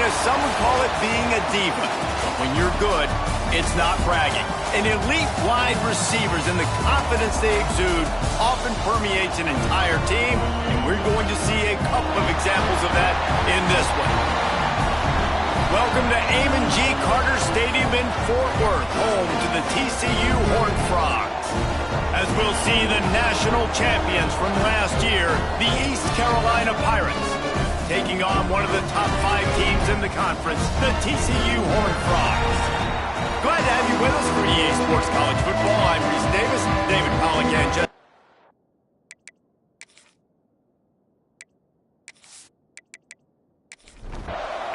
Yes, some would call it being a diva. But when you're good, it's not bragging. An elite wide receivers and the confidence they exude often permeates an entire team, and we're going to see a couple of examples of that in this one. Welcome to Amon G. Carter Stadium in Fort Worth, home to the TCU Horned Frogs. As we'll see the national champions from last year, the East Carolina Pirates, taking on one of the top 5 teams in the conference, the TCU Horned Frogs. Glad to have you with us for EA Sports College Football. I'm Reese Davis, David Pollock, and Jeff.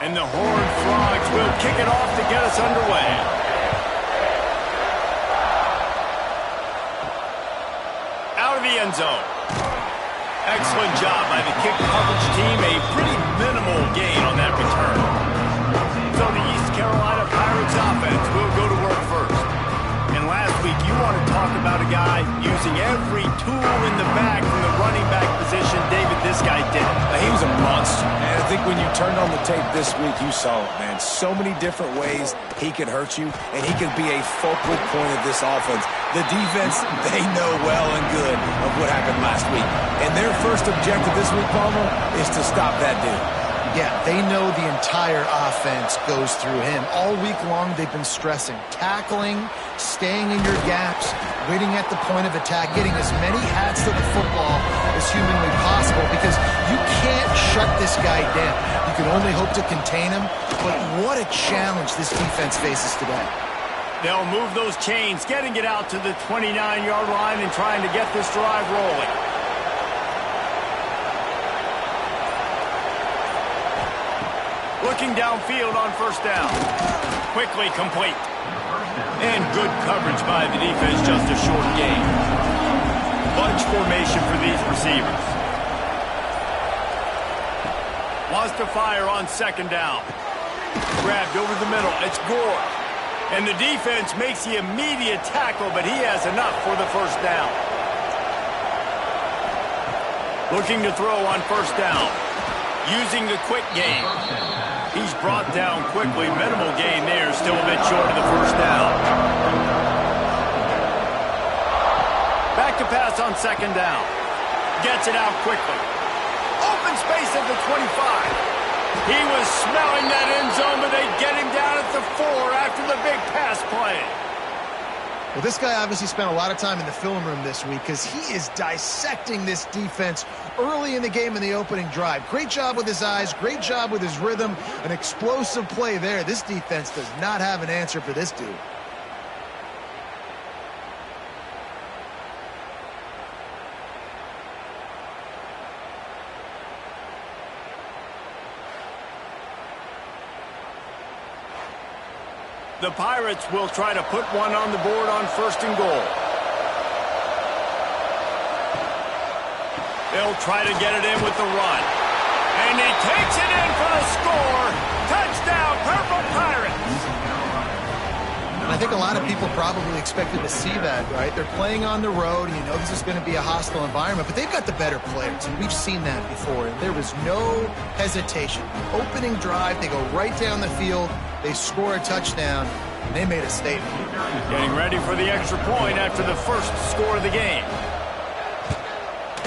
And the Horned Frogs will kick it off to get us underway. Out of the end zone. Excellent job by the kick coverage team. A pretty minimal gain on that return. So the East Carolina Pirates offense will go to work first. And last week, you want to talk about a guy using every tool in the bag from the running back position. David, this guy did it. He was a monster. And I think when you turned on the tape this week, you saw it, man. So many different ways he could hurt you, and he could be a focal point of this offense. The defense, they know well and good of what happened last week. And their first objective this week, Palmer, is to stop that dude. Yeah, they know the entire offense goes through him. All week long, they've been stressing tackling, staying in your gaps, waiting at the point of attack, getting as many hats to the football as humanly possible, because you can't shut this guy down. You can only hope to contain him, but what a challenge this defense faces today. They'll move those chains, getting it out to the 29-yard line and trying to get this drive rolling. Looking downfield on first down. Quickly complete. And good coverage by the defense, just a short gain. Bunch formation for these receivers. Wants to fire on second down. Grabbed over the middle. It's Gore. And the defense makes the immediate tackle, but he has enough for the first down. Looking to throw on first down. Using the quick game. He's brought down quickly. Minimal gain there. Still a bit short of the first down. Back to pass on second down. Gets it out quickly. Open space at the 25. He was smelling that end zone, but they get him down at the 4 after the big pass play. Well, this guy obviously spent a lot of time in the film room this week because he is dissecting this defense early in the game in the opening drive. Great job with his eyes, great job with his rhythm, an explosive play there. This defense does not have an answer for this dude. The Pirates will try to put one on the board on first and goal. They'll try to get it in with the run. And he takes it in for the score. Touchdown, Purple Pirates. And I think a lot of people probably expected to see that, right? They're playing on the road, and you know this is going to be a hostile environment, but they've got the better players, and we've seen that before. And there was no hesitation. Opening drive, they go right down the field. They score a touchdown, and they made a statement. Getting ready for the extra point after the first score of the game.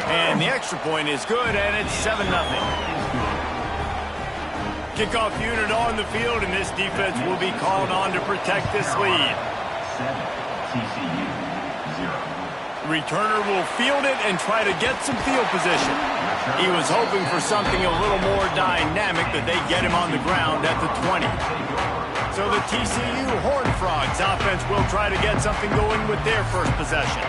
And the extra point is good, and it's 7-0. Kickoff unit on the field, and this defense will be called on to protect this lead. 7, TCU, 0. Returner will field it and try to get some field position. He was hoping for something a little more dynamic, but they get him on the ground at the 20. So the TCU Horned Frogs offense will try to get something going with their first possession.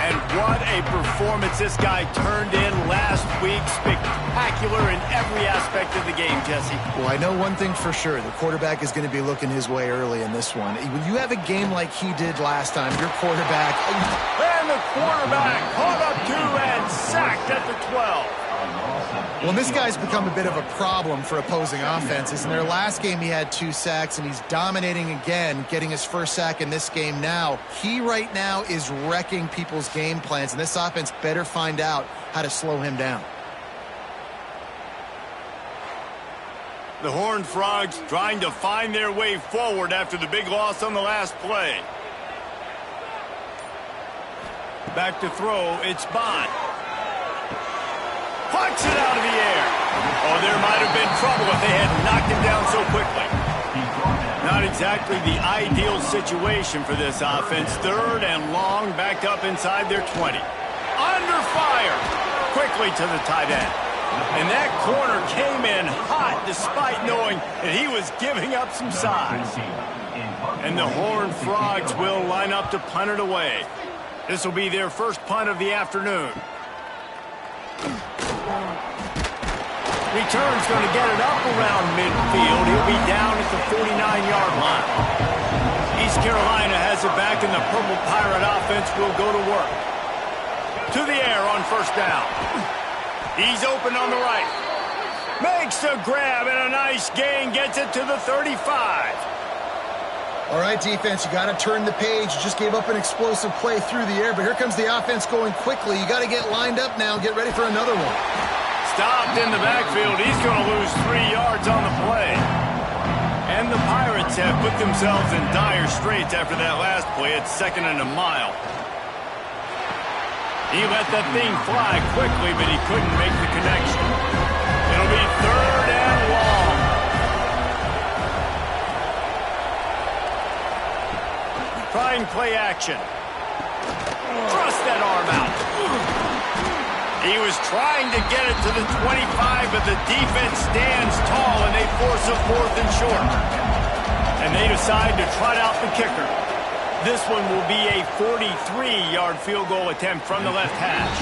And what a performance this guy turned in last week. Spectacular in every aspect of the game, Jesse. Well, I know one thing for sure. The quarterback is going to be looking his way early in this one. When you have a game like he did last time, your quarterback... And the quarterback caught up to and sacked at the 12. Well, this guy's become a bit of a problem for opposing offenses. In their last game, he had 2 sacks, and he's dominating again, getting his first sack in this game now. He right now is wrecking people's game plans, and this offense better find out how to slow him down. The Horned Frogs trying to find their way forward after the big loss on the last play. Back to throw, it's Bond. Pucks it out of the air. Oh, there might have been trouble if they had knocked him down so quickly. Not exactly the ideal situation for this offense. 3rd and long, back up inside their 20. Under fire. Quickly to the tight end. And that corner came in hot despite knowing that he was giving up some size. And the Horned Frogs will line up to punt it away. This will be their first punt of the afternoon. Return's going to get it up around midfield. He'll be down at the 49-yard line. East Carolina has it back, and the Purple Pirate offense will go to work. To the air on first down. He's open on the right. Makes a grab and a nice gain. Gets it to the 35. All right, defense, you got to turn the page. You just gave up an explosive play through the air, but here comes the offense going quickly. You got to get lined up now and get ready for another one. Stopped in the backfield. He's going to lose 3 yards on the play. And the Pirates have put themselves in dire straits after that last play. It's 2nd and a mile. He let that thing fly quickly, but he couldn't make the connection. It'll be 3rd and long. Trying play action. Thrust that arm out. He was trying to get it to the 25, but the defense stands tall, and they force a 4th and short. And they decide to trot out the kicker. This one will be a 43-yard field goal attempt from the left hash.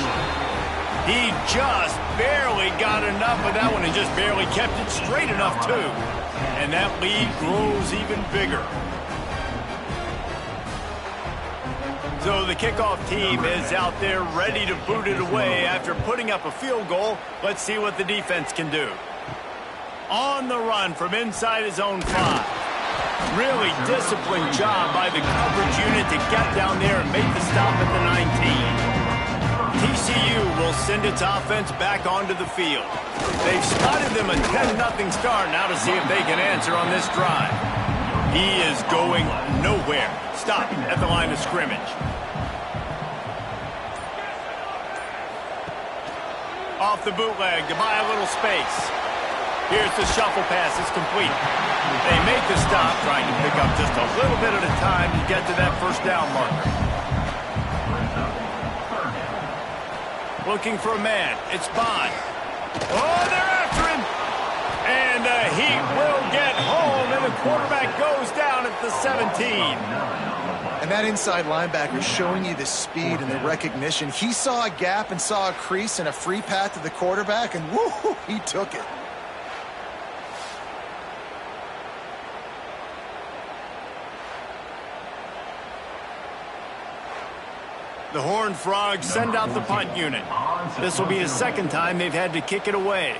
He just barely got enough of that one and just barely kept it straight enough, too. And that lead grows even bigger. So the kickoff team is out there ready to boot it away after putting up a field goal. Let's see what the defense can do. On the run from inside his own 5. Really disciplined job by the coverage unit to get down there and make the stop at the 19. TCU will send its offense back onto the field. They've spotted them a 10-0 start. Now to see if they can answer on this drive. He is going nowhere. Stop at the line of scrimmage. Off the bootleg to buy a little space. Here's the shuffle pass. It's complete. They make the stop, trying to pick up just a little bit at a time to get to that first down marker. Looking for a man. It's Bond. Oh, they're after him. And he will get home, and the quarterback goes down at the 17. And that inside linebacker showing you the speed and the recognition. He saw a gap and saw a crease and a free path to the quarterback, and woo, he took it. The Horned Frogs send out the punt unit. This will be the 2nd time they've had to kick it away.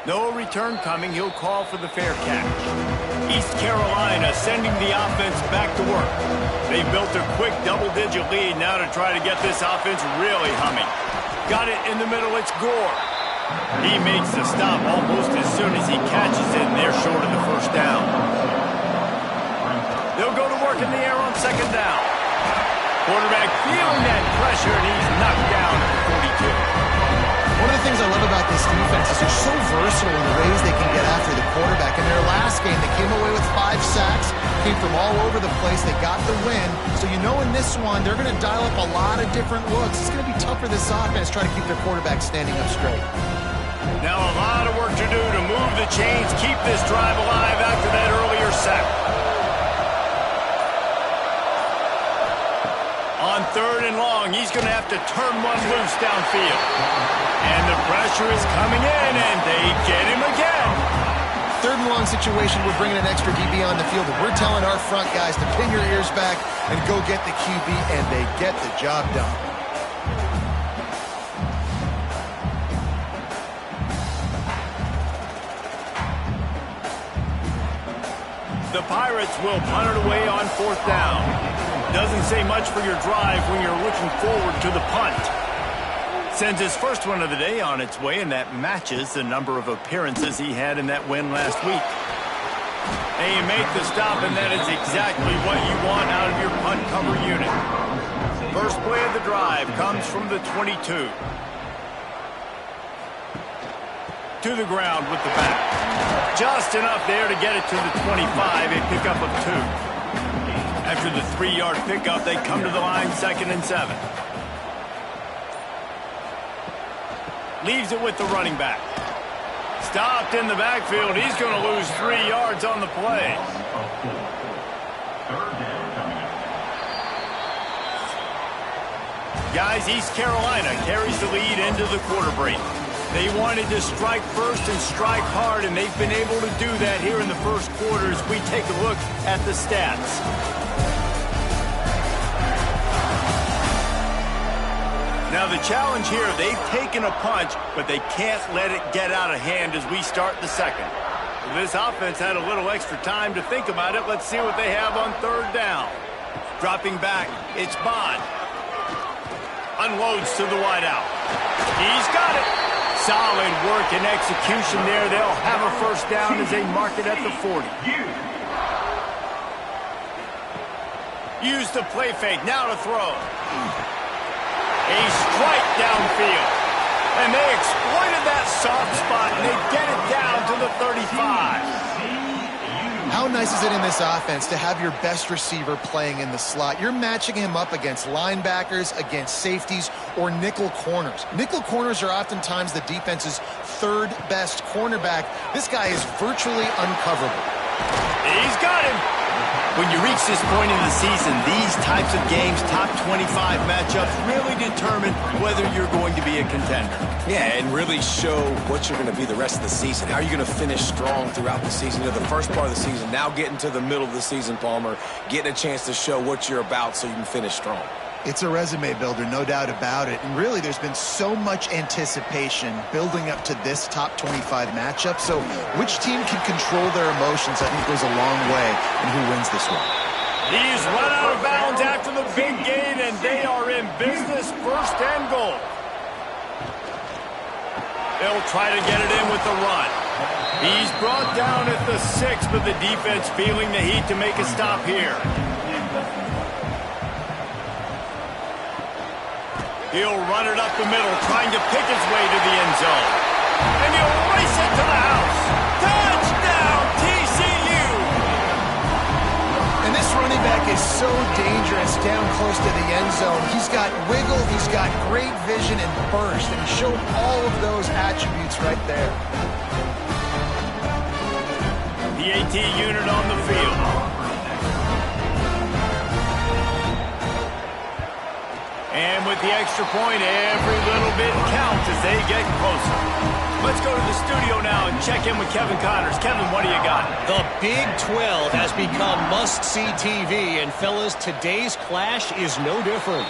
No return coming. He'll call for the fair catch. East Carolina sending the offense back to work. They built a quick double-digit lead now to try to get this offense really humming. Got it in the middle. It's Gore. He makes the stop almost as soon as he catches it, and they're short of the first down. They'll go to work in the air on 2nd down. Quarterback feeling that pressure, and he's knocked down at the 42. One of the things I love about this defense is they're so versatile in the ways they can get after the quarterback. In their last game, they came away with 5 sacks, came from all over the place. They got the win. So you know in this one, they're going to dial up a lot of different looks. It's going to be tough for this offense trying to keep their quarterback standing up straight. Now a lot of work to do to move the chains, keep this drive alive after that earlier sack. On 3rd and long, he's going to have to turn one loose downfield. And the pressure is coming in, and they get him again. 3rd and long situation, we're bringing an extra DB on the field, and we're telling our front guys to pin your ears back and go get the QB, and they get the job done. The Pirates will punt it away on 4th down. Doesn't say much for your drive when you're looking forward to the punt. Sends his first one of the day on its way, and that matches the number of appearances he had in that win last week. And you make the stop, and that is exactly what you want out of your punt cover unit. First play of the drive comes from the 22. To the ground with the back. Just enough there to get it to the 25, a pickup of 2. After the 3-yard pickup, they come to the line 2nd and 7. Leaves it with the running back. Stopped in the backfield. He's going to lose 3 yards on the play. Guys, East Carolina carries the lead into the quarter break. They wanted to strike first and strike hard, and they've been able to do that here in the first quarter as we take a look at the stats. Now the challenge here, they've taken a punch, but they can't let it get out of hand as we start the second. This offense had a little extra time to think about it. Let's see what they have on 3rd down. Dropping back, it's Bond. Unloads to the wideout. He's got it. Solid work and execution there. They'll have a first down as they mark it at the 40. Use the play fake. Now to throw. A strike downfield. And they exploited that soft spot, and they get it down to the 35. How nice is it in this offense to have your best receiver playing in the slot? You're matching him up against linebackers, against safeties, or nickel corners. Nickel corners are oftentimes the defense's 3rd best cornerback. This guy is virtually uncoverable. He's got him. When you reach this point in the season, these types of games, top 25 matchups, really determine whether you're going to be a contender. Yeah, and really show what you're going to be the rest of the season. How are you going to finish strong throughout the season? The first part of the season, now getting to the middle of the season, Palmer, getting a chance to show what you're about so you can finish strong. It's a resume builder, no doubt about it. And really, there's been so much anticipation building up to this top 25 matchup. So which team can control their emotions, I think, goes a long way in who wins this one. He's run out of bounds after the big gain, and they are in business, 1st and goal. They'll try to get it in with the run. He's brought down at the 6, but the defense feeling the heat to make a stop here. He'll run it up the middle, trying to pick his way to the end zone. And he'll race it to the house. Touchdown, TCU! And this running back is so dangerous down close to the end zone. He's got wiggle, he's got great vision and burst, and he showed all of those attributes right there. The AT unit on the field. And with the extra point, every little bit counts as they get closer. Let's go to the studio now and check in with Kevin Connors. Kevin, what do you got? The Big 12 has become must-see TV, and fellas, today's clash is no different.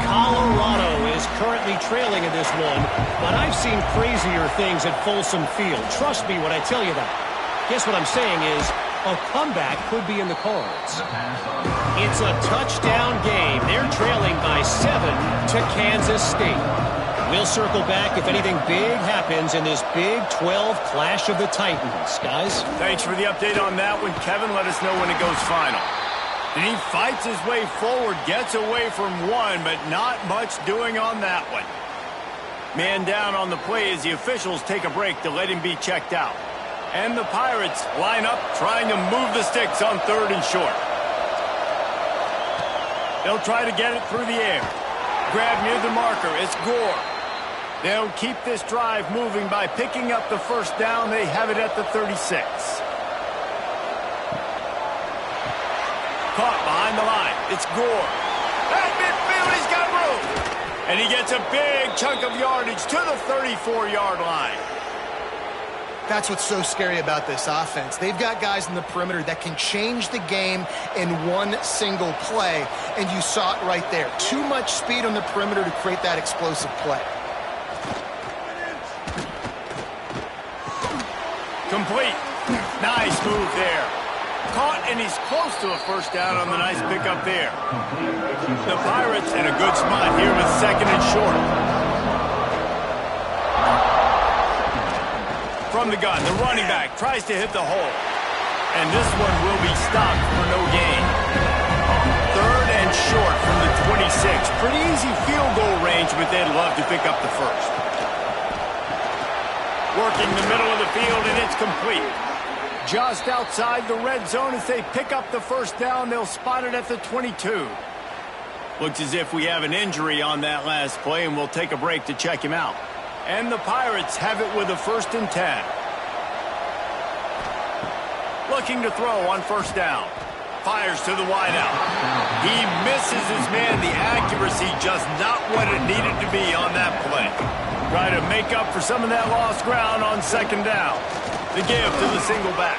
Colorado is currently trailing in this one, but I've seen crazier things at Folsom Field. Trust me when I tell you that. Guess what I'm saying is, a comeback could be in the cards. It's a touchdown game. They're trailing by 7 to Kansas State. We'll circle back if anything big happens in this Big 12 clash of the Titans. Guys? Thanks for the update on that one, Kevin. Let us know when it goes final. And he fights his way forward, gets away from one, but not much doing on that one. Man down on the play as the officials take a break to let him be checked out. And the Pirates line up, trying to move the sticks on 3rd and short. They'll try to get it through the air. Grab near the marker. It's Gore. They'll keep this drive moving by picking up the first down. They have it at the 36. Caught behind the line. It's Gore. At midfield, he's got room. And he gets a big chunk of yardage to the 34-yard line. That's what's so scary about this offense. They've got guys in the perimeter that can change the game in one single play, and you saw it right there. Too much speed on the perimeter to create that explosive play. Complete. Nice move there. Caught, and he's close to a first down on the nice pickup there. The Pirates in a good spot here with 2nd and short. from the gun. The running back tries to hit the hole. And this one will be stopped for no gain. 3rd and short from the 26. Pretty easy field goal range, but they'd love to pick up the first. Working the middle of the field, and it's complete. Just outside the red zone as they pick up the first down. They'll spot it at the 22. Looks as if we have an injury on that last play, and we'll take a break to check him out. And the Pirates have it with a 1st and 10. Looking to throw on first down. Fires to the wideout. He misses his man. The accuracy just not what it needed to be on that play. Try to make up for some of that lost ground on 2nd down. The give to the single back.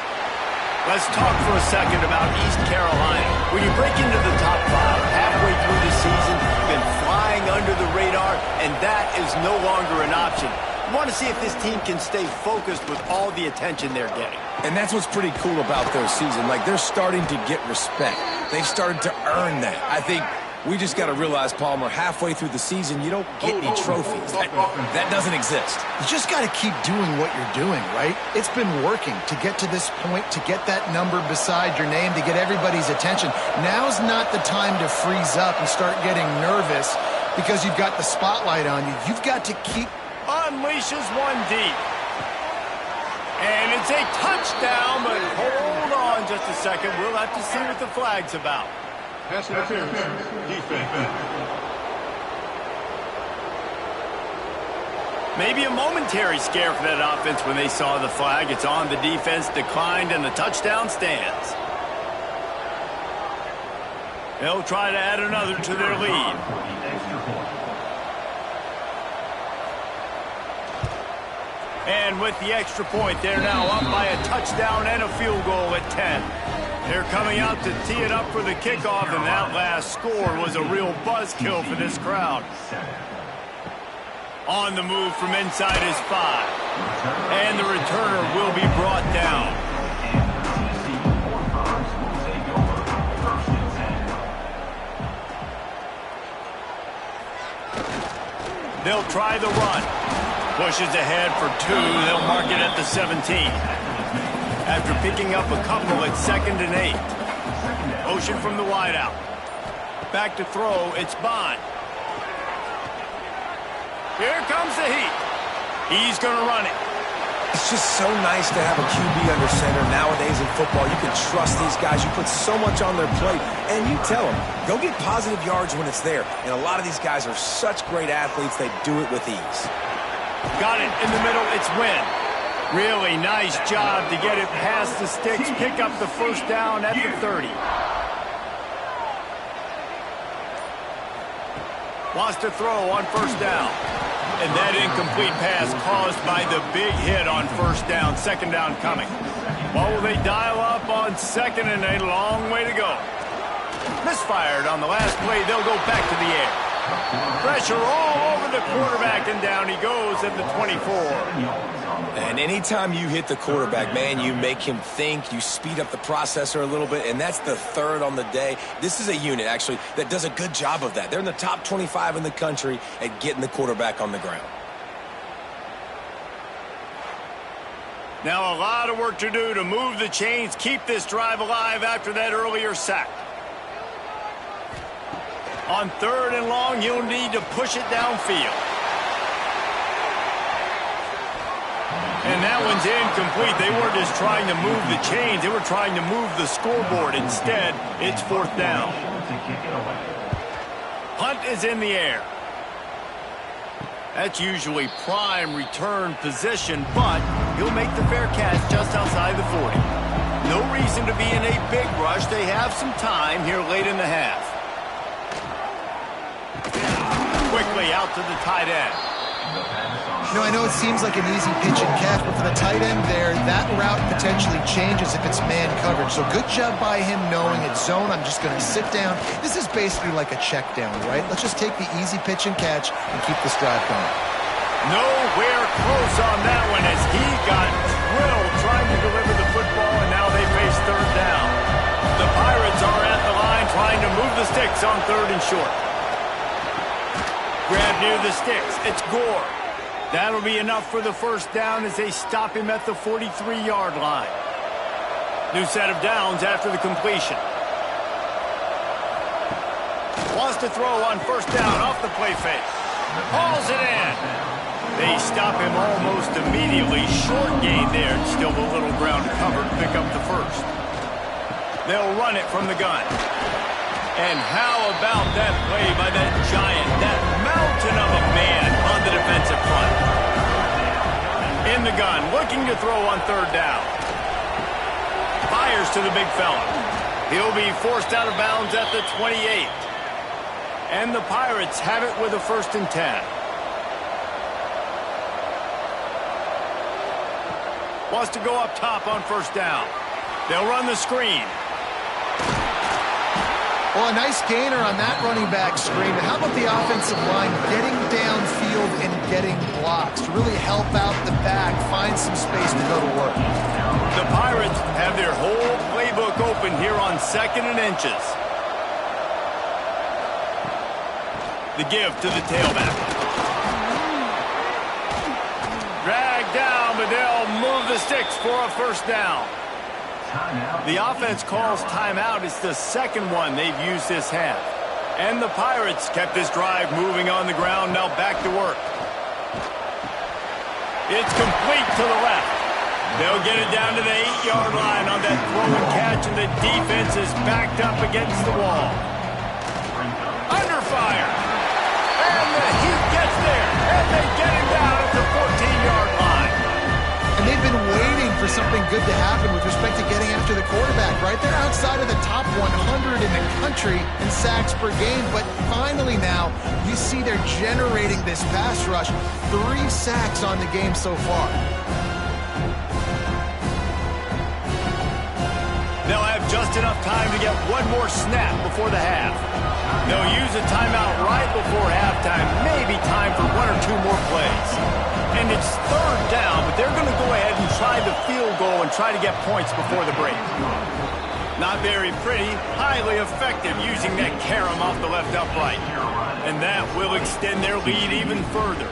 Let's talk for a second about East Carolina. When you break into the top 5 halfway through the season, you've been flying under the radar, and that is no longer an option. You want to see if this team can stay focused with all the attention they're getting. And that's what's pretty cool about their season. Like, they're starting to get respect. They've started to earn that. I think we just got to realize, Palmer, halfway through the season, you don't get any trophies. That doesn't exist. You just got to keep doing what you're doing, right? It's been working to get to this point, to get that number beside your name, to get everybody's attention. Now's not the time to freeze up and start getting nervous because you've got the spotlight on you. You've got to keep... Unleashes one deep. And it's a touchdown, but hold on just a second. We'll have to see what the flag's about. Pass interference. Defense. Maybe a momentary scare for that offense when they saw the flag. It's on, the defense declined, and the touchdown stands. They'll try to add another to their lead. And with the extra point, they're now up by a touchdown and a field goal at 10. They're coming out to tee it up for the kickoff, and that last score was a real buzzkill for this crowd. On the move from inside his 5. And the returner will be brought down. They'll try the run. Pushes ahead for 2. They'll mark it at the 17. After picking up a couple at 2nd and 8. Motion from the wideout. Back to throw. It's Bond. Here comes the heat. He's going to run it. It's just so nice to have a QB under center. Nowadays in football, you can trust these guys. You put so much on their plate, and you tell them, go get positive yards when it's there. And a lot of these guys are such great athletes, they do it with ease. Got it in the middle. It's Wynn. Really nice job to get it past the sticks. Pick up the first down at the 30. Wants to throw on first down. And that incomplete pass caused by the big hit on first down. 2nd down coming. What will they dial up on 2nd and a long way to go? Misfired on the last play. They'll go back to the air. Pressure all over the quarterback, and down he goes at the 24. And anytime you hit the quarterback, man, you make him think, you speed up the processor a little bit, and that's the 3rd on the day. This is a unit, actually, that does a good job of that. They're in the top 25 in the country at getting the quarterback on the ground. Now a lot of work to do to move the chains, keep this drive alive after that earlier sack. On 3rd and long, you'll need to push it downfield. And that one's incomplete. They weren't just trying to move the chains. They were trying to move the scoreboard. Instead, it's 4th down. Punt is in the air. That's usually prime return position, but he'll make the fair catch just outside the 40. No reason to be in a big rush. They have some time here late in the half. Quickly out to the tight end. You know, I know it seems like an easy pitch and catch, but for the tight end there, that route potentially changes if it's man coverage. So good job by him knowing it's zone. I'm just going to sit down. This is basically like a check down, right? Let's just take the easy pitch and catch and keep this drive going. Nowhere close on that one as he got drilled trying to deliver the football, and now they face 3rd down. The Pirates are at the line trying to move the sticks on 3rd and short. Grab near the sticks. It's Gore. That'll be enough for the first down as they stop him at the 43-yard line. New set of downs after the completion. Wants to throw on first down off the play fake. Hauls it in. They stop him almost immediately. Short gain there. Still a little ground to cover to pick up the first. They'll run it from the gun. And how about that play by that giant, that mountain of a man on the defensive front? In the gun, looking to throw on third down. Fires to the big fella. He'll be forced out of bounds at the 28. And the Pirates have it with a 1st and 10. Wants to go up top on first down. They'll run the screen. Well, a nice gainer on that running back screen. How about the offensive line getting downfield and getting blocks to really help out the back, find some space to go to work? The Pirates have their whole playbook open here on 2nd and inches. The give to the tailback. Dragged down, but they'll move the sticks for a first down. The offense calls timeout. It's the second one they've used this half. And the Pirates kept this drive moving on the ground. Now back to work. It's complete to the left. They'll get it down to the 8-yard line on that throw and catch, and the defense is backed up against the wall. Under fire. And the Heat gets there, and they get him down at the 14-yard line. And they've been waiting for something good to happen with respect to getting after the quarterback, right? They're outside of the top 100 in the country in sacks per game, but finally now you see they're generating this pass rush. 3 sacks on the game so far. They'll have just enough time to get one more snap before the half. They'll use a timeout right before halftime, maybe time for 1 or 2 more plays. And it's third down, but they're going to go ahead and try the field goal and try to get points before the break. Not very pretty, highly effective using that carom off the left upright. And that will extend their lead even further.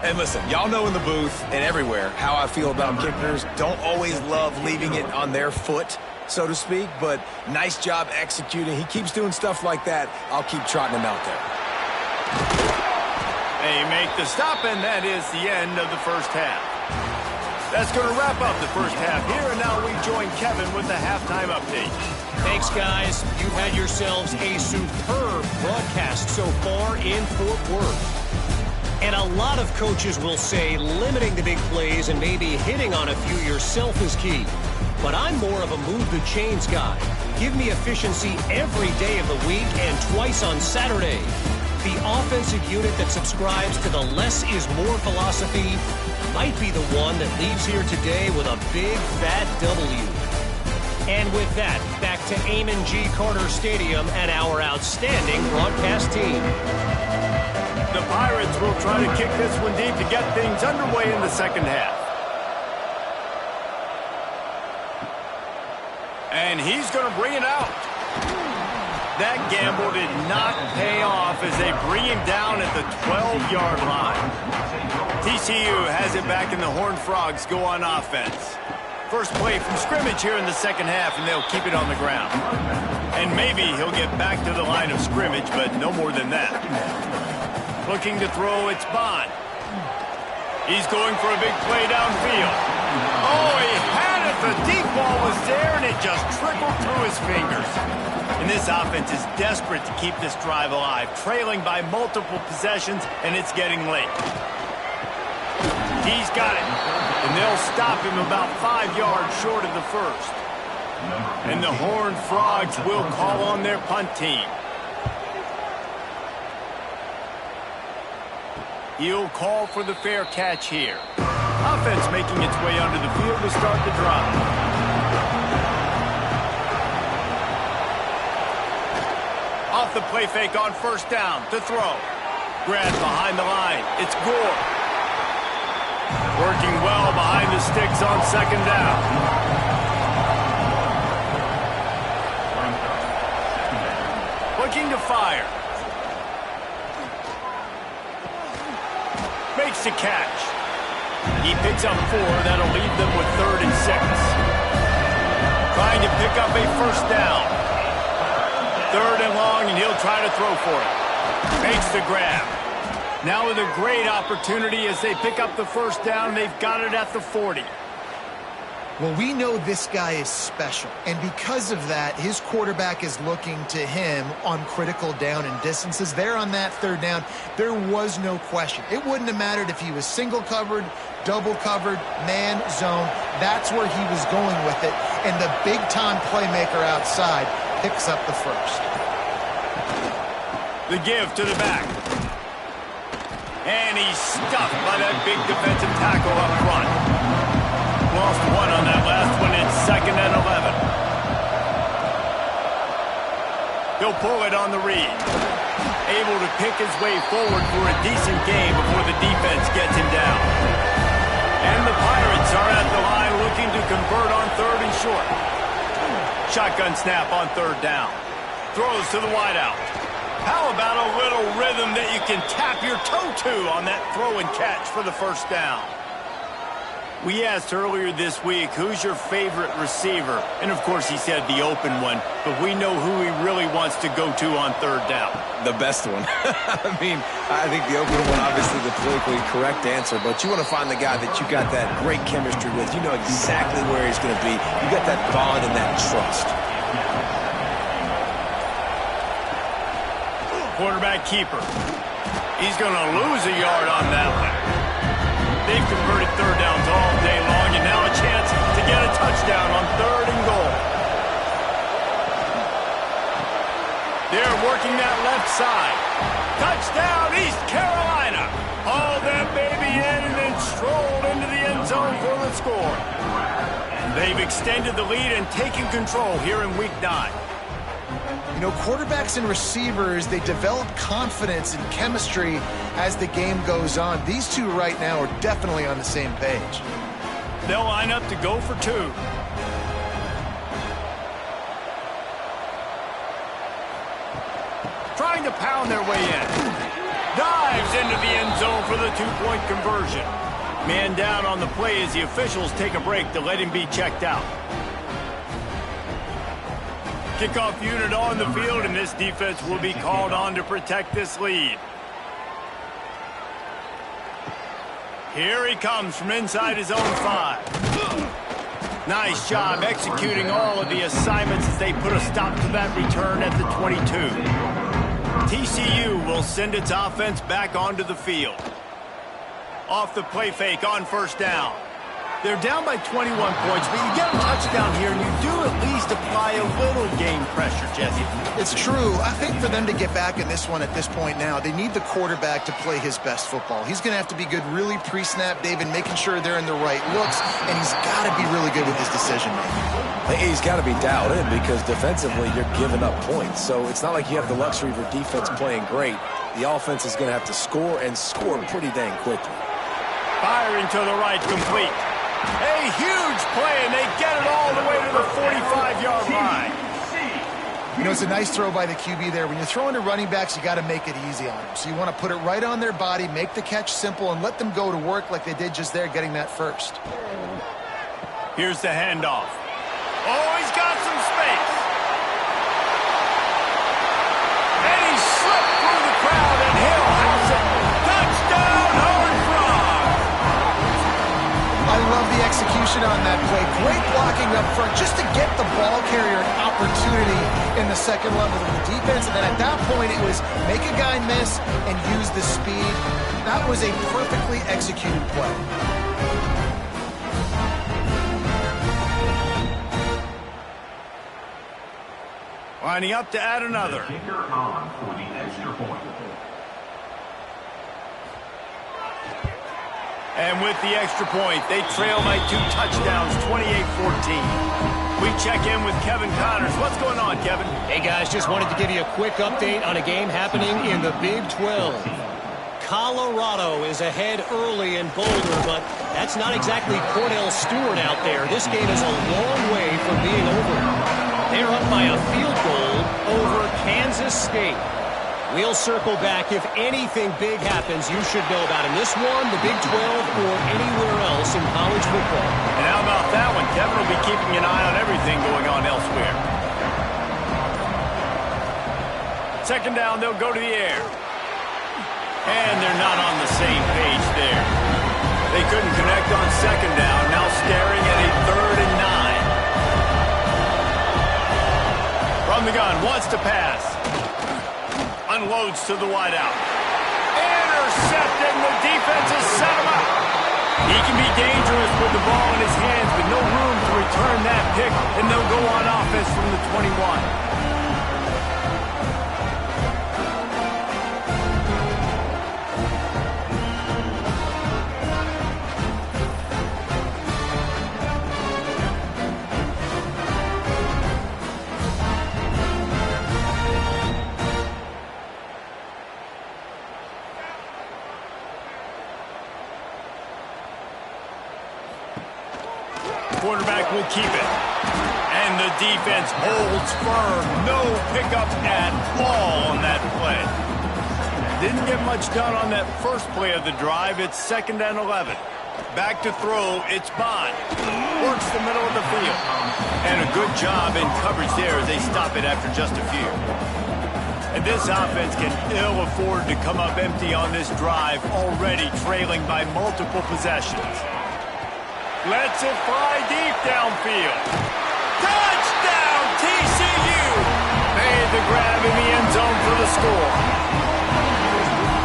And listen, y'all know in the booth and everywhere how I feel about kickers. Don't always love leaving it on their foot, so to speak, but nice job executing. He keeps doing stuff like that. I'll keep trotting him out there. They make the stop, and that is the end of the first half. That's going to wrap up the first half here, and now we join Kevin with the halftime update. Thanks, guys. You've had yourselves a superb broadcast so far in Fort Worth. And a lot of coaches will say limiting the big plays and maybe hitting on a few yourself is key. But I'm more of a move the chains guy. Give me efficiency every day of the week and twice on Saturday. The offensive unit that subscribes to the less is more philosophy might be the one that leaves here today with a big fat W. And with that, back to Amon G. Carter Stadium and our outstanding broadcast team. The Pirates will try to kick this one deep to get things underway in the second half. And he's going to bring it out. That gamble did not pay off as they bring him down at the 12-yard line. TCU has it back and the Horned Frogs go on offense. First play from scrimmage here in the second half, and they'll keep it on the ground. And maybe he'll get back to the line of scrimmage, but no more than that. Looking to throw, it's Bond. He's going for a big play downfield. Oh, he had it. The deep ball was there, and it just trickled through his fingers. And this offense is desperate to keep this drive alive, trailing by multiple possessions, and it's getting late. He's got it, and they'll stop him about 5 yards short of the first. And the Horned Frogs will call on their punt team. He'll call for the fair catch here. Offense making its way onto the field to start the drive. Off the play fake on first down to throw. Grab behind the line. It's Gore. Working well behind the sticks on second down. looking to fire. Makes the catch. He picks up 4. That'll leave them with 3rd and 6. Trying to pick up a first down. 3rd and long, and he'll try to throw for it. Makes the grab. Now with a great opportunity as they pick up the first down. They've got it at the 40. Well, we know this guy is special, and because of that, his quarterback is looking to him on critical down and distances. There on that 3rd down, there was no question. It wouldn't have mattered if he was single covered, double covered, man, zone. That's where he was going with it, and the big-time playmaker outside picks up the first. The give to the back. And he's stuffed by that big defensive tackle up front. Lost 1 on that last one. It's 2nd and 11. He'll pull it on the read. Able to pick his way forward for a decent game before the defense gets him down. And the Pirates are at the line looking to convert on 3rd and short. Shotgun snap on 3rd down. Throws to the wideout. How about a little rhythm that you can tap your toe to on that throw and catch for the first down? We asked earlier this week, who's your favorite receiver? And, of course, he said the open one, but we know who he really wants to go to on 3rd down. The best one. I mean, I think the open one, obviously the politically correct answer, but you want to find the guy that you got that great chemistry with. You know exactly where he's going to be. You got that bond and that trust. Quarterback keeper. He's going to lose a yard on that one. They've converted 3rd downs all day long, and now a chance to get a touchdown on 3rd and goal. They're working that left side. Touchdown, East Carolina. Hauled that baby in and then strolled into the end zone for the score. They've extended the lead and taken control here in Week 9. You know, quarterbacks and receivers, they develop confidence and chemistry as the game goes on. These two right now are definitely on the same page. They'll line up to go for 2. Trying to pound their way in. Dives into the end zone for the 2-point conversion. Man down on the play as the officials take a break to let him be checked out. Kickoff unit on the field, and this defense will be called on to protect this lead. Here he comes from inside his own 5. Nice job executing all of the assignments as they put a stop to that return at the 22. TCU will send its offense back onto the field. Off the play fake on 1st down. They're down by 21 points, but you get a touchdown here, and you do at least apply a little game pressure, Jesse. It's true. I think for them to get back in this one at this point now, they need the quarterback to play his best football. He's going to have to be good really pre-snap, David, making sure they're in the right looks, and he's got to be really good with his decision-making. He's got to be dialed in because defensively you're giving up points. So it's not like you have the luxury of your defense playing great. The offense is going to have to score and score pretty dang quickly. Firing to the right, complete. A huge play, and they get it all the way to the 45-yard line. You know, it's a nice throw by the QB there. When you're throwing to running backs, you got to make it easy on them. So you want to put it right on their body, make the catch simple, and let them go to work like they did just there, getting that first. Here's the handoff. Oh, he's got some space. And he slipped through the crowd, and he'll house it. Touchdown, Horned Frog. I love the execution on that play. Great blocking up front just to get the ball carrier an opportunity in the second level of the defense. And then at that point, it was make a guy miss and use the speed. That was a perfectly executed play. Lining up to add another. Kicker on for the extra point. And with the extra point, they trail by 2 touchdowns, 28-14. We check in with Kevin Connors. What's going on, Kevin? Hey, guys, just wanted to give you a quick update on a game happening in the Big 12. Colorado is ahead early in Boulder, but that's not exactly Cordell Stewart out there. This game is a long way from being over. They're up by a field goal over Kansas State. We'll circle back. If anything big happens, you should know about in this one, the Big 12, or anywhere else in college football. And how about that one? Kevin will be keeping an eye on everything going on elsewhere. Second down, they'll go to the air. And they're not on the same page there. They couldn't connect on second down. Now staring at a 3rd and 9. From the gun, wants to pass. Unloads to the wideout. Intercepted, and the defense has set him up. He can be dangerous with the ball in his hands, but no room to return that pick, and they'll go on offense from the 21. Quarterback will keep it. And the defense holds firm. No pickup at all on that play. Didn't get much done on that first play of the drive. It's 2nd and 11. Back to throw. It's Bond. Works the middle of the field. And a good job in coverage there as they stop it after just a few. And this offense can ill afford to come up empty on this drive, already trailing by multiple possessions. Lets it fly deep downfield. Touchdown, TCU! Made the grab in the end zone for the score.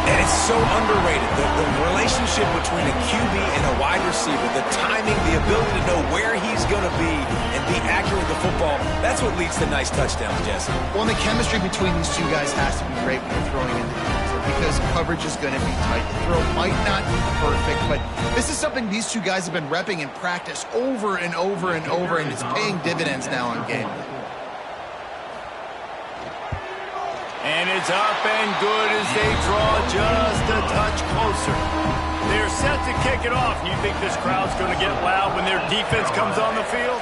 And it's so underrated. The relationship between a QB and a wide receiver, the timing, the ability to know where he's going to be and be accurate with the football, that's what leads to nice touchdowns, Jesse. Well, and the chemistry between these two guys has to be great when you're throwing into the end zone because coverage is going to be tight. The throw might not be perfect, but this is something these two guys have been repping in practice over and over and over, and it's paying dividends now on game day. And it's up and good as they draw just a touch closer. They're set to kick it off. You think this crowd's going to get loud when their defense comes on the field?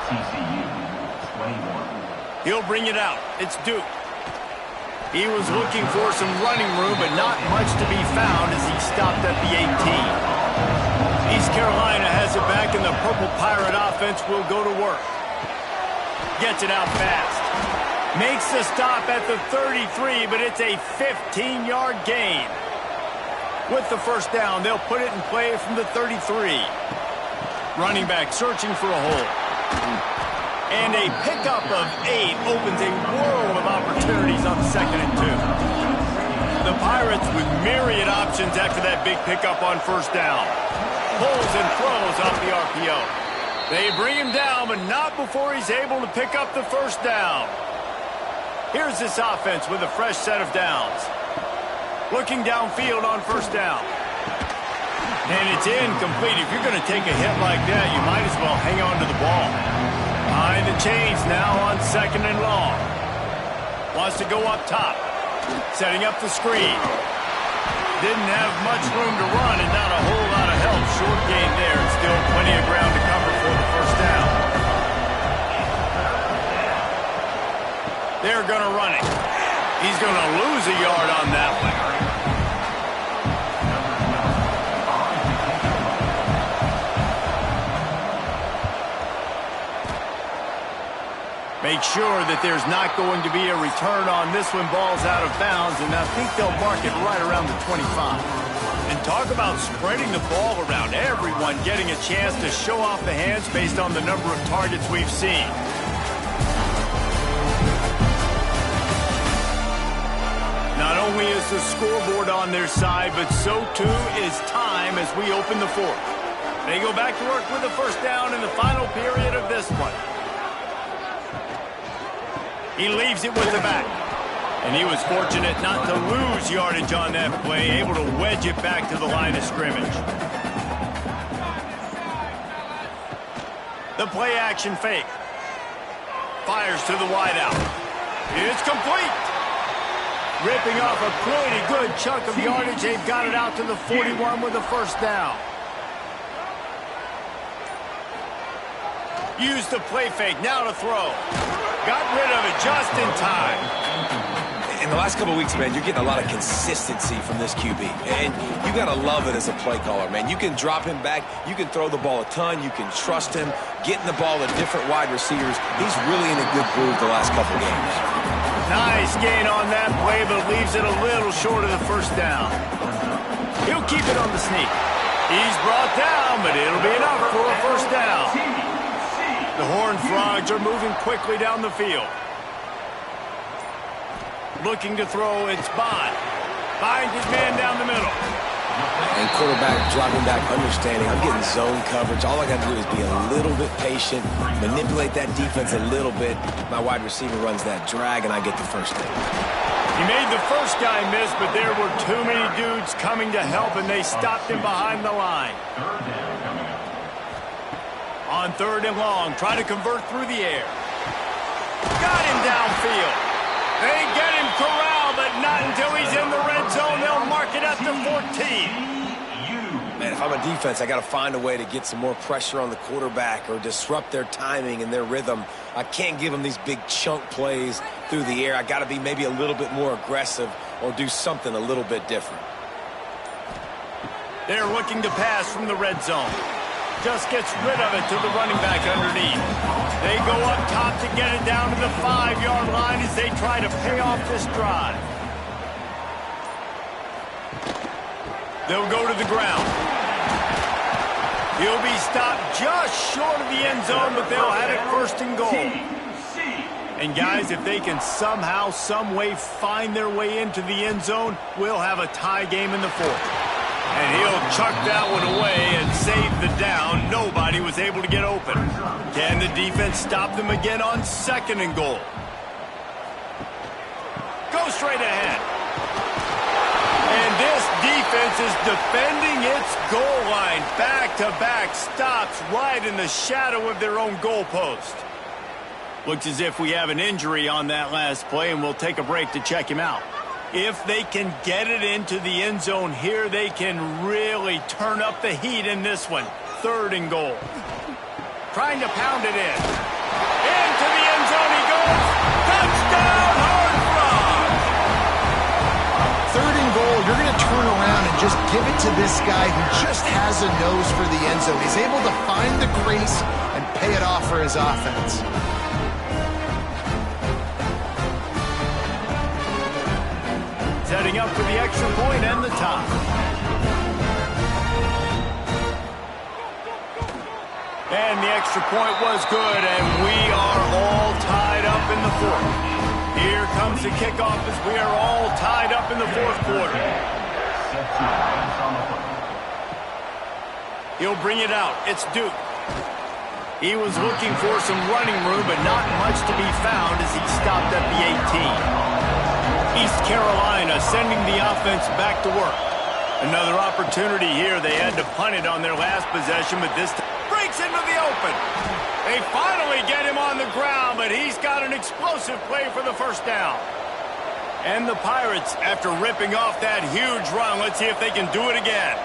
TCU 21. He'll bring it out. It's Duke. He was looking for some running room, but not much to be found as he stopped at the 18. East Carolina has it back, and the Purple Pirate offense will go to work. Gets it out fast. Makes the stop at the 33, but it's a 15-yard gain. With the first down, they'll put it in play from the 33. Running back searching for a hole. And a pickup of 8 opens a world of opportunities on 2nd and 2. The Pirates with myriad options after that big pickup on first down. Pulls and throws off the RPO. They bring him down, but not before he's able to pick up the first down. Here's this offense with a fresh set of downs. Looking downfield on first down. And it's incomplete. If you're going to take a hit like that, you might as well hang on to the ball. Behind the chains now on 2nd and long. Wants to go up top. Setting up the screen. Didn't have much room to run and not a whole lot of help. Short gain there and still plenty of ground to cover for the first down. They're going to run it. He's going to lose a yard on that one. Make sure that there's not going to be a return on this when ball's out of bounds, and I think they'll mark it right around the 25. And talk about spreading the ball around. Everyone getting a chance to show off the hands based on the number of targets we've seen. Not only is the scoreboard on their side, but so too is time as we open the fourth. They go back to work with the first down in the final period of this one. He leaves it with the back. And he was fortunate not to lose yardage on that play, able to wedge it back to the line of scrimmage. The play action fake. Fires to the wideout. It's complete. Ripping off a pretty good chunk of yardage. They've got it out to the 41 with the first down. Use the play fake, now to throw. Got rid of it just in time. In the last couple of weeks, man, you're getting a lot of consistency from this QB. And you got to love it as a play caller, man. You can drop him back. You can throw the ball a ton. You can trust him. Getting the ball to different wide receivers. He's really in a good groove the last couple of games. Nice gain on that play, but leaves it a little short of the first down. He'll keep it on the sneak. He's brought down, but it'll be enough for a first down. The Horned Frogs are moving quickly down the field. Looking to throw, it's Bond. Finds his man down the middle. And quarterback dropping back, understanding I'm getting zone coverage. All I got to do is be a little bit patient, manipulate that defense a little bit. My wide receiver runs that drag, and I get the first down. He made the first guy miss, but there were too many dudes coming to help, and they stopped him behind the line. On 3rd and long, trying to convert through the air. Got him downfield. They get him corralled, but not until he's in the red zone. They'll mark it at the 14. Man, if I'm a defense, I got to find a way to get some more pressure on the quarterback or disrupt their timing and their rhythm. I can't give them these big chunk plays through the air. I got to be maybe a little bit more aggressive or do something a little bit different. They're looking to pass from the red zone. Just gets rid of it to the running back underneath. They go up top to get it down to the 5-yard line as they try to pay off this drive. They'll go to the ground. He'll be stopped just short of the end zone, but they'll have it 1st and goal. And guys, if they can somehow, some way find their way into the end zone, we'll have a tie game in the 4th. And he'll chuck that one away and save the down. Nobody was able to get open. Can the defense stop them again on 2nd and goal? Go straight ahead. And this defense is defending its goal line. Back-to-back stops right in the shadow of their own goalpost. Looks as if we have an injury on that last play, and we'll take a break to check him out. If they can get it into the end zone here, they can really turn up the heat in this one. 3rd and goal. Trying to pound it in. Into the end zone he goes. Touchdown, Horned Frogs! 3rd and goal, you're going to turn around and just give it to this guy who just has a nose for the end zone. He's able to find the crease and pay it off for his offense. Setting up for the extra point and the top. And the extra point was good, and we are all tied up in the 4th. Here comes the kickoff as we are all tied up in the 4th quarter. He'll bring it out. It's Duke. He was looking for some running room, but not much to be found as he stopped at the 18. East Carolina sending the offense back to work. Another opportunity here. They had to punt it on their last possession, but this time breaks into the open. They finally get him on the ground, but he's got an explosive play for the first down. And the Pirates, after ripping off that huge run, let's see if they can do it again.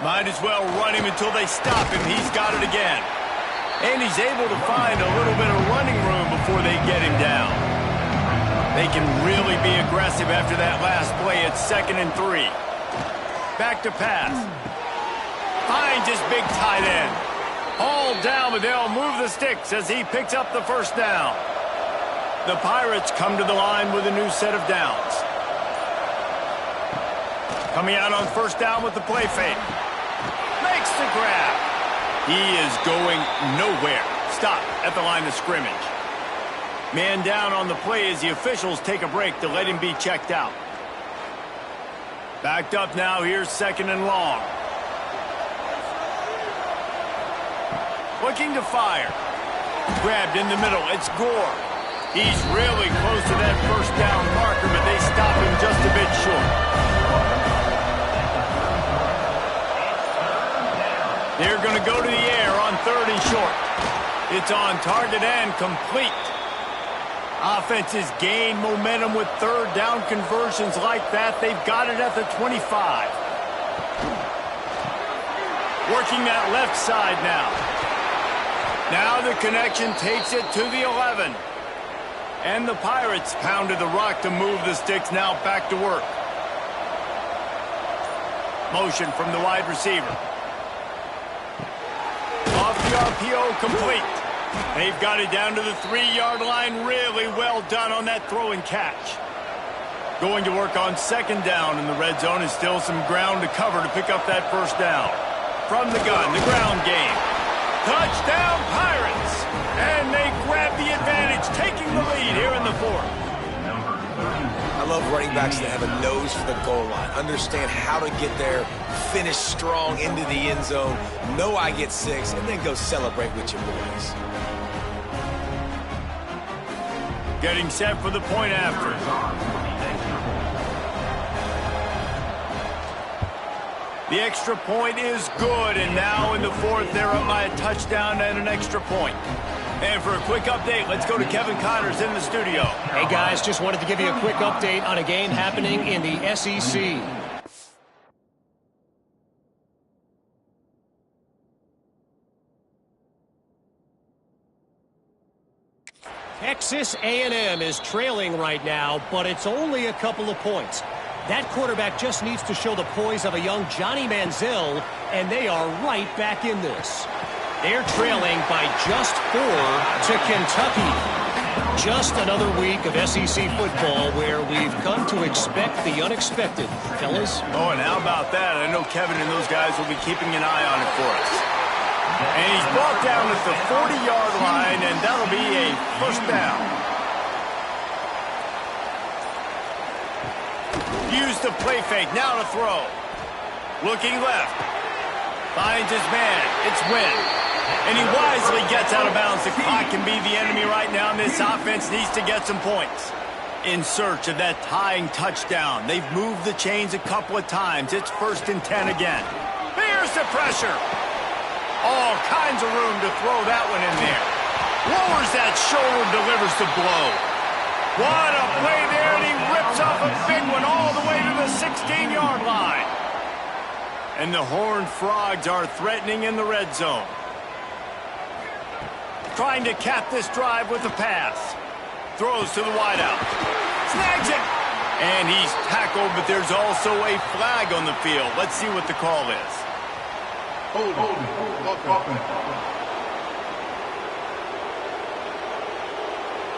Might as well run him until they stop him. He's got it again. And he's able to find a little bit of running room before they get him down. They can really be aggressive after that last play. It's 2nd and 3. Back to pass. Finds his big tight end. Hauled down, but they'll move the sticks as he picks up the first down. The Pirates come to the line with a new set of downs. Coming out on 1st down with the play fake. Makes the grab. He is going nowhere. Stop at the line of scrimmage. Man down on the play as the officials take a break to let him be checked out. Backed up now, here's 2nd and long. Looking to fire. Grabbed in the middle, it's Gore. He's really close to that first down marker, but they stop him just a bit short. They're going to go to the air on 3rd and short. It's on target and complete. Offenses gain momentum with 3rd down conversions like that. They've got it at the 25. Working that left side now. Now the connection takes it to the 11. And the Pirates pounded the rock to move the sticks, now back to work. Motion from the wide receiver. Off the RPO, complete. They've got it down to the 3-yard line. Really well done on that throw and catch. Going to work on second down, and the red zone is still some ground to cover to pick up that first down. From the gun, the ground game. Touchdown, Pirates! And they grab the advantage, taking the lead here in the fourth. I love running backs that have a nose for the goal line. Understand how to get there, finish strong into the end zone, know I get 6, and then go celebrate with your boys. Getting set for the point after. The extra point is good, and now in the fourth, they're up by a touchdown and an extra point. And for a quick update, let's go to Kevin Connors in the studio. Hey, guys, just wanted to give you a quick update on a game happening in the SEC. Texas A&M is trailing right now, but it's only a couple of points. That quarterback just needs to show the poise of a young Johnny Manziel, and they are right back in this. They're trailing by just 4 to Kentucky. Just another week of SEC football where we've come to expect the unexpected. Fellas? Oh, and how about that? I know Kevin and those guys will be keeping an eye on it for us. And he's brought down at the 40-yard line, and that'll be a first down. Use the play fake, now to throw. Looking left. Finds his man. It's Wynn. And he wisely gets out of bounds. The clock can be the enemy right now, and this offense needs to get some points. In search of that tying touchdown. They've moved the chains a couple of times. It's 1st and 10 again. Here's the pressure. All kinds of room to throw that one in there. Lowers that shoulder, delivers the blow. What a play there, and he rips off a big one all the way to the 16-yard line. And the Horned Frogs are threatening in the red zone. Trying to cap this drive with a pass. Throws to the wideout. Snags it. And he's tackled, but there's also a flag on the field. Let's see what the call is.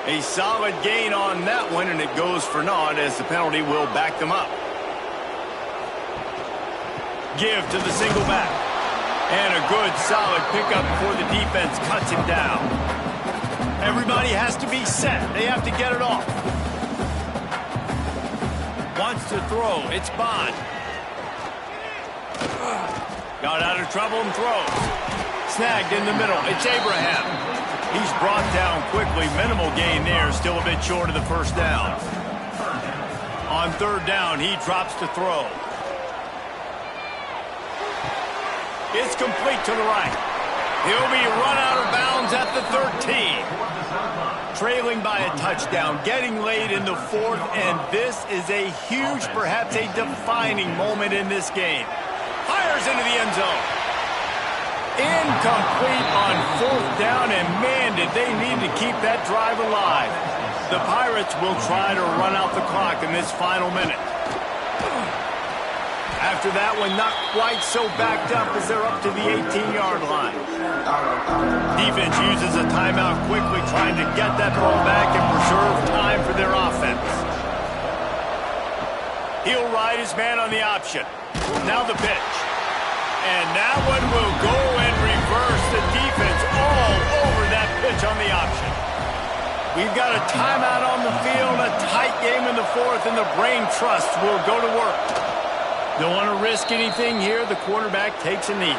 A solid gain on that one, and it goes for naught as the penalty will back them up. Give to the single back. And a good, solid pickup before the defense cuts him down. Everybody has to be set. They have to get it off. Wants to throw. It's Bond. Got out of trouble and throws. Snagged in the middle. It's Abraham. He's brought down quickly. Minimal gain there. Still a bit short of the first down. On third down, he drops to throw. It's complete to the right. He'll be run out of bounds at the 13. Trailing by a touchdown, getting late in the fourth, and this is a huge, perhaps a defining moment in this game. Fires into the end zone. Incomplete on fourth down, and man, did they need to keep that drive alive. The Pirates will try to run out the clock in this final minute. After that one, not quite so backed up as they're up to the 18-yard line. Defense uses a timeout quickly, trying to get that ball back and preserve time for their offense. He'll ride his man on the option. Now the pitch. And that one will go and reverse. The defense all over that pitch on the option. We've got a timeout on the field, a tight game in the fourth, and the brain trust will go to work. Don't want to risk anything here. The quarterback takes a knee.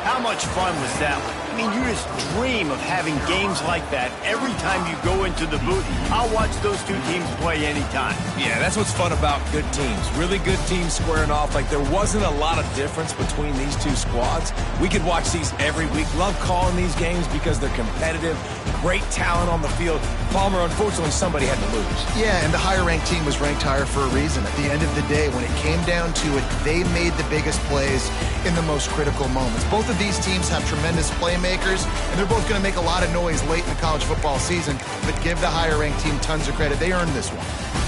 How much fun was that one? I mean, you just dream of having games like that every time you go into the booth. I'll watch those two teams play anytime. Yeah, that's what's fun about good teams. Really good teams squaring off. Like, there wasn't a lot of difference between these two squads. We could watch these every week. Love calling these games because they're competitive, great talent on the field. Palmer, unfortunately, somebody had to lose. Yeah, and the higher-ranked team was ranked higher for a reason. At the end of the day, when it came down to it, they made the biggest plays in the most critical moments. Both of these teams have tremendous playmakers, and they're both going to make a lot of noise late in the college football season, but give the higher-ranked team tons of credit. They earned this one.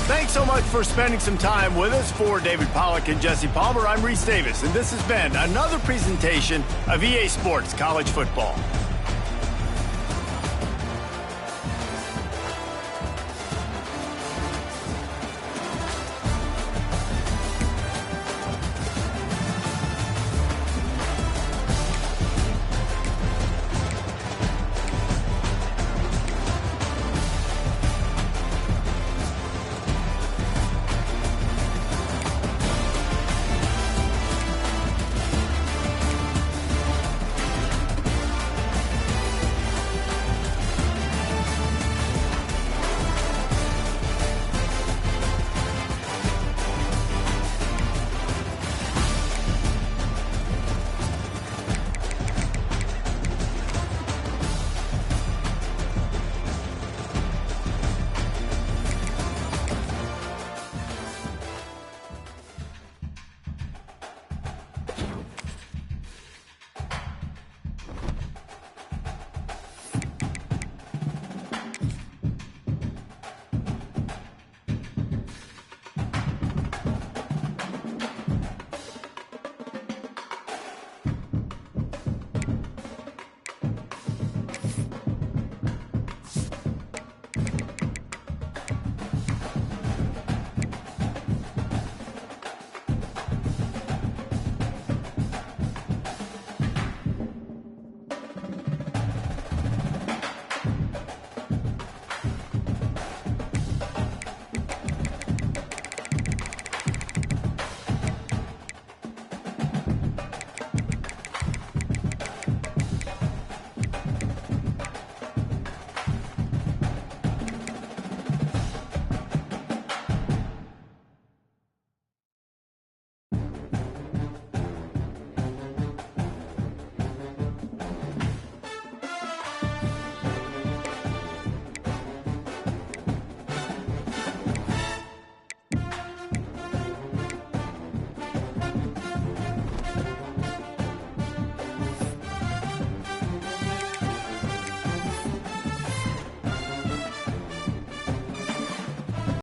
Thanks so much for spending some time with us. For David Pollack and Jesse Palmer, I'm Reese Davis, and this has been another presentation of EA Sports College Football.